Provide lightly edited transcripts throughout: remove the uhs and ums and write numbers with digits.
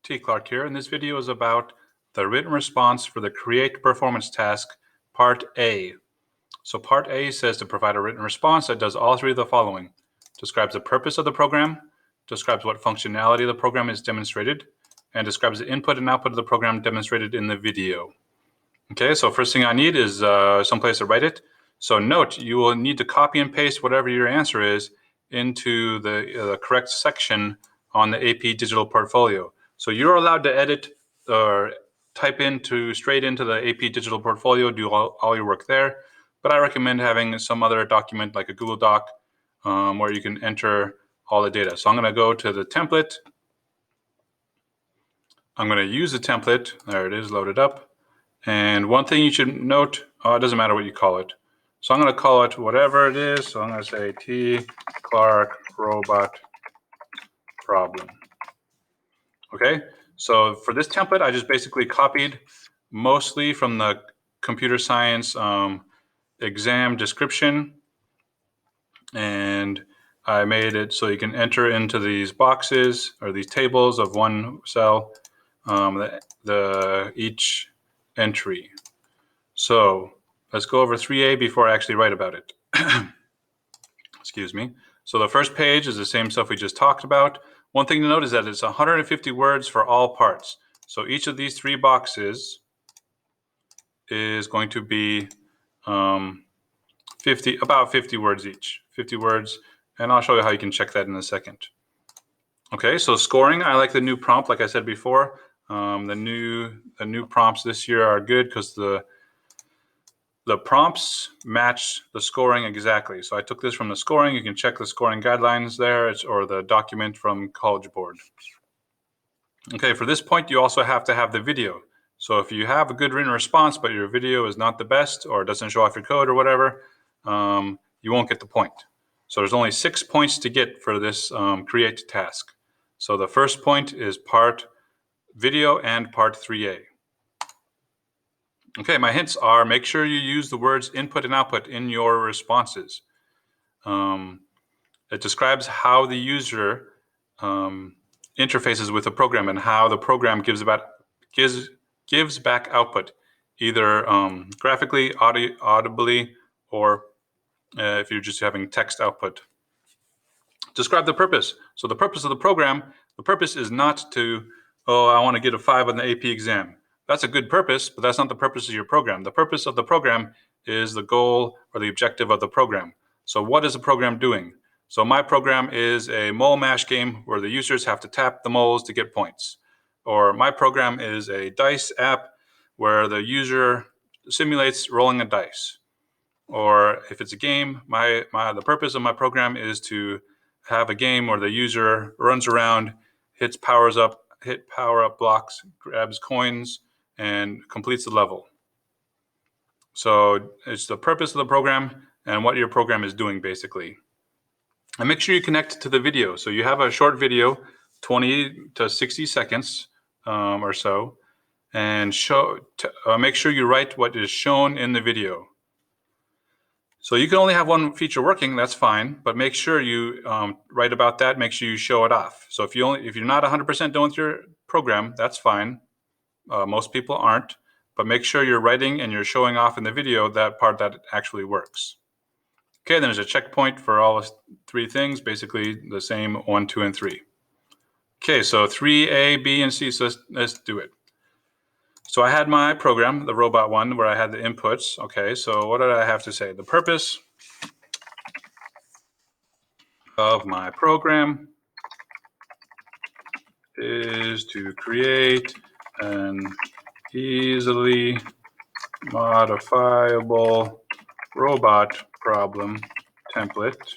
T. Clark here, and this video is about the written response for the Create Performance task, Part A. So Part A says to provide a written response that does all three of the following. Describes the purpose of the program, describes what functionality of the program is demonstrated, and describes the input and output of the program demonstrated in the video. Okay, so first thing I need is someplace to write it. So note, you will need to copy and paste whatever your answer is into the correct section on the AP Digital Portfolio. So you're allowed to edit or type straight into the AP Digital Portfolio, do all your work there. But I recommend having some other document like a Google Doc where you can enter all the data. So I'm going to go to the template. I'm going to use the template. There it is, loaded up. And one thing you should note, it doesn't matter what you call it. So I'm going to call it whatever it is. So I'm going to say T. Clark robot problem. Okay, so for this template, I just basically copied mostly from the computer science exam description. And I made it so you can enter into these boxes or these tables of one cell, each entry. So let's go over 3A before I actually write about it. Excuse me. So the first page is the same stuff we just talked about. One thing to note is that it's 150 words for all parts. So each of these three boxes is going to be about 50 words each. 50 words, and I'll show you how you can check that in a second. Okay, so scoring, I like the new prompt, like I said before. The new prompts this year are good because the prompts match the scoring exactly. So I took this from the scoring. You can check the scoring guidelines there, or the document from College Board. Okay, for this point, you also have to have the video. So if you have a good written response, but your video is not the best or doesn't show off your code or whatever, you won't get the point. So there's only 6 points to get for this create task. So the first point is part video and part 3A. Okay, my hints are make sure you use the words input and output in your responses. It describes how the user interfaces with the program and how the program gives back output, either graphically, audibly, or if you're just having text output. Describe the purpose. So the purpose of the program, the purpose is not to, I want to get a 5 on the AP exam. That's a good purpose, but that's not the purpose of your program. The purpose of the program is the goal or the objective of the program. So what is the program doing? So my program is a mole mash game where the users have to tap the moles to get points. Or my program is a dice app where the user simulates rolling a dice. Or if it's a game, the purpose of my program is to have a game where the user runs around, hit power up blocks, grabs coins, and completes the level. So it's the purpose of the program and what your program is doing, basically. And make sure you connect to the video. So you have a short video, 20 to 60 seconds or so, and make sure you write what is shown in the video. So you can only have one feature working, that's fine, but make sure you write about that, make sure you show it off. So if you're not 100% done with your program, that's fine. Most people aren't, but make sure you're writing and you're showing off in the video that part that actually works. Okay, then there's a checkpoint for all 3 things, basically the same 1, 2, and 3. Okay, so 3A, B, and C, so let's do it. So I had my program, the robot one, where I had the inputs. Okay, so what did I have to say? The purpose of my program is to create an easily modifiable robot problem template,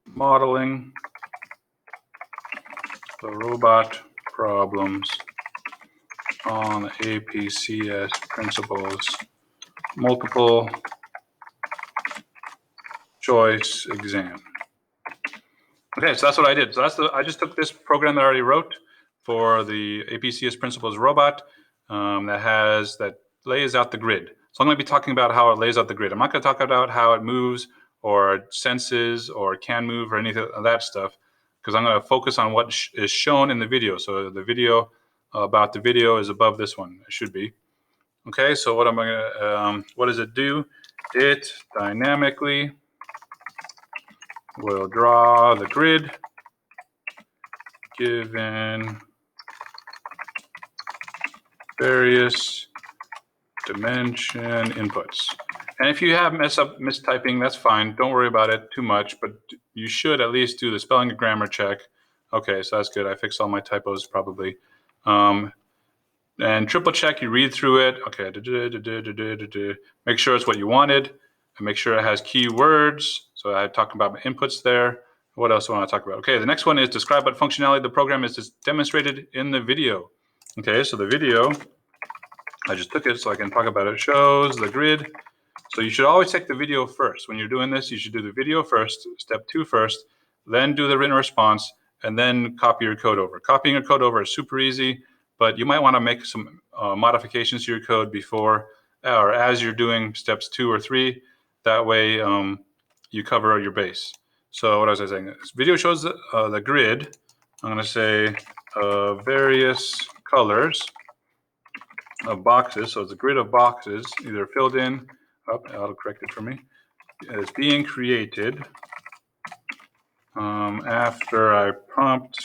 modeling the robot problems on the APCS principles, multiple choice exam. Okay, so that's what I did. So I just took this program that I already wrote for the APCS principles robot that lays out the grid. So I'm going to be talking about how it lays out the grid. I'm not going to talk about how it moves or senses or can move or anything of that stuff, because I'm going to focus on what is shown in the video. So the video about the video is above this one. It should be. Okay, so what am I going to, what does it do? It dynamically will draw the grid given various dimension inputs. And if you have mistyping, that's fine. Don't worry about it too much, but you should at least do the spelling and grammar check. Okay, so that's good. I fixed all my typos probably. And triple check, you read through it. Okay, make sure it's what you wanted, and make sure it has keywords. So I talked about my inputs there. What else do I want to talk about? Okay, the next one is describe what functionality the program is demonstrated in the video. Okay, so the video, I just took it so I can talk about it. Shows the grid. So you should always take the video first. When you're doing this, you should do the video first, step 2 first, then do the written response, and then copy your code over. Copying your code over is super easy, but you might want to make some modifications to your code before or as you're doing steps 2 or 3. That way you cover your base. So what was I saying? This video shows the grid. I'm going to say various colors of boxes. So it's a grid of boxes, either filled in, autocorrect it for me, is being created after I prompt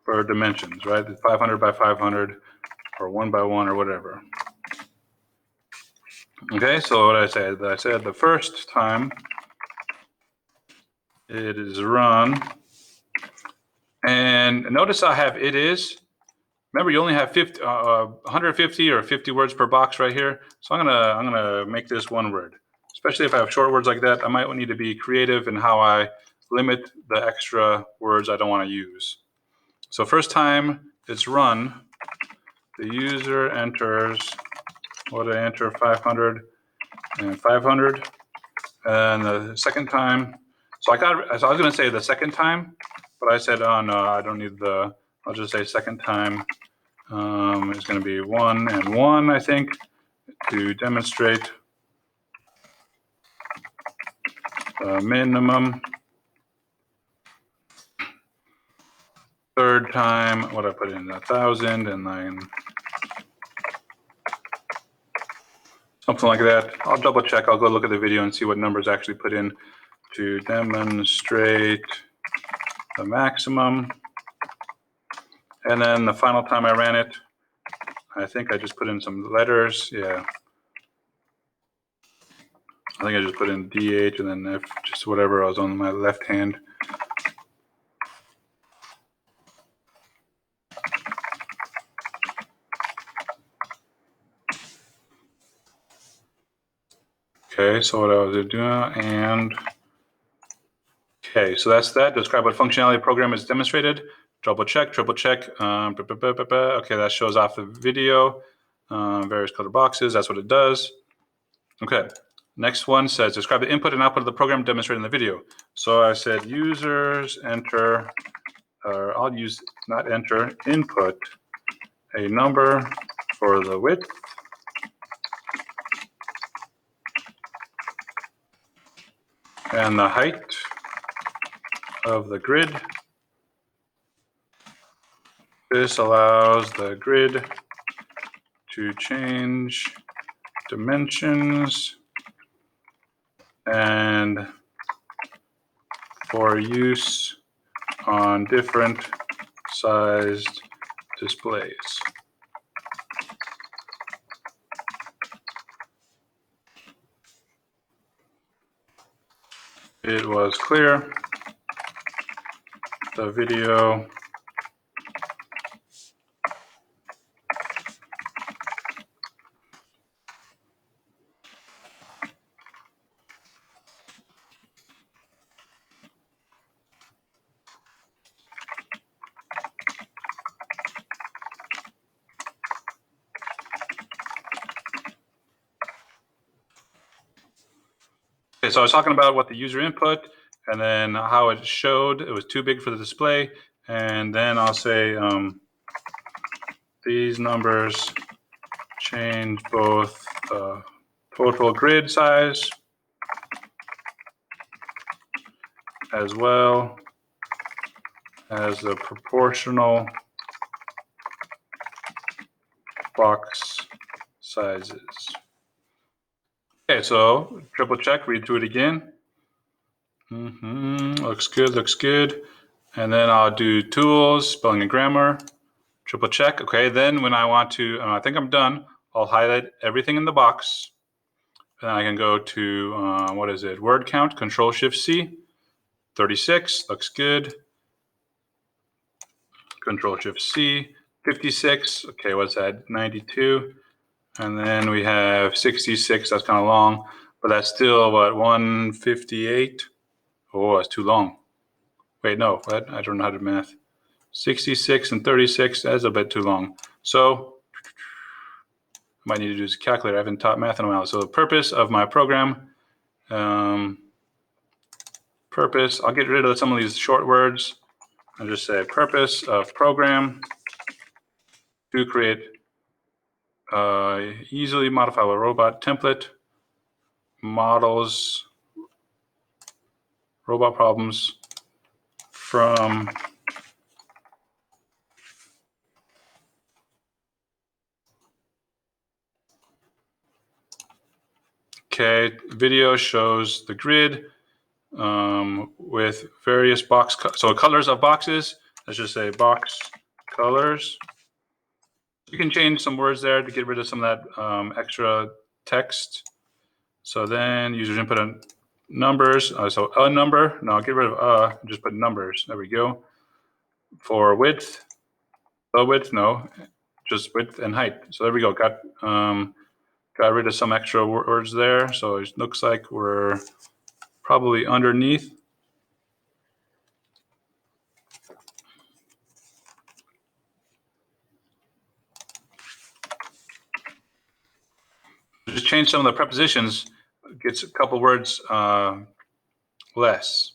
for dimensions, right? It's 500 by 500 or 1 by 1 or whatever. Okay, so what I said the first time it is run, and notice I have it is. Remember, you only have 150 or 50 words per box right here. So I'm gonna make this one word. Especially if I have short words like that, I might need to be creative in how I limit the extra words I don't want to use. So first time it's run, the user enters, what did I enter, 500 and 500. And the second time, so I was gonna say the second time, but I said, oh no, I don't need I'll just say second time. It's going to be 1 and 1, I think, to demonstrate the minimum. Third time, what I put in, 1,000 and then something like that. I'll double check. I'll go look at the video and see what numbers I actually put in to demonstrate the maximum. And then the final time I ran it, I think I just put in some letters. Yeah. I think I just put in DH and then F, just whatever I was on my left hand. Okay, so what I was doing, and okay, so that's that. Describe what functionality the program is demonstrated. Double check, triple check. Okay, that shows off the video. Various color boxes, that's what it does. Okay, next one says describe the input and output of the program demonstrated in the video. So I said users enter, or I'll use not enter, input a number for the width and the height of the grid. This allows the grid to change dimensions and for use on different sized displays. It was clear. The video okay, so I was talking about what the user input and then how it showed it was too big for the display. And then I'll say these numbers change both the total grid size as well as the proportional box sizes. Okay, so triple check, read through it again. Looks good, looks good. And then I'll do tools, spelling and grammar, triple check. Okay, then when I want to, I think I'm done, I'll highlight everything in the box. And I can go to, what is it, word count, Control-Shift-C, 36, looks good. Control-Shift-C, 56, okay, what's that, 92. And then we have 66, that's kind of long, but that's still, what, 158? Oh, that's too long. Wait, no, what? I don't know how to math. 66 and 36, that's a bit too long. So I might need to do this calculator. I haven't taught math in a while. So the purpose of my program, purpose, I'll get rid of some of these short words and just say purpose of program to create easily modifiable robot template models, robot problems from okay, video shows the grid with various box so colors of boxes. Let's just say box colors. You can change some words there to get rid of some of that extra text. So then users input in numbers. So a number. No, get rid of just put numbers. There we go. For width, the width, no, just width and height. So there we go. Got rid of some extra words there. So it looks like we're probably underneath. Just change some of the prepositions, gets a couple words less.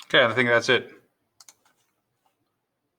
Okay, I think that's it.